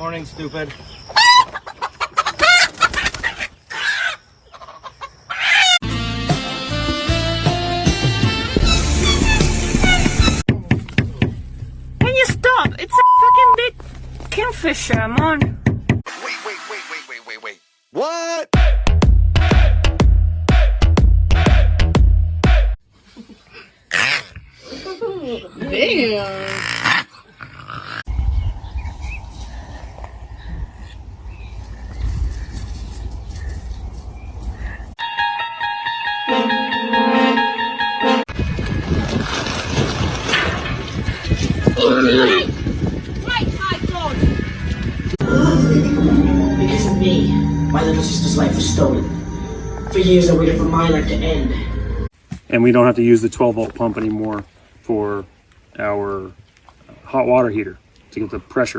Morning, stupid. Can you stop? It's a fucking big kingfisher, I'm on. Wait. What? Damn. Because of me, my little sister's life was stolen. For years I waited for my life to end. And we don't have to use the 12-volt pump anymore for our hot water heater to get the pressure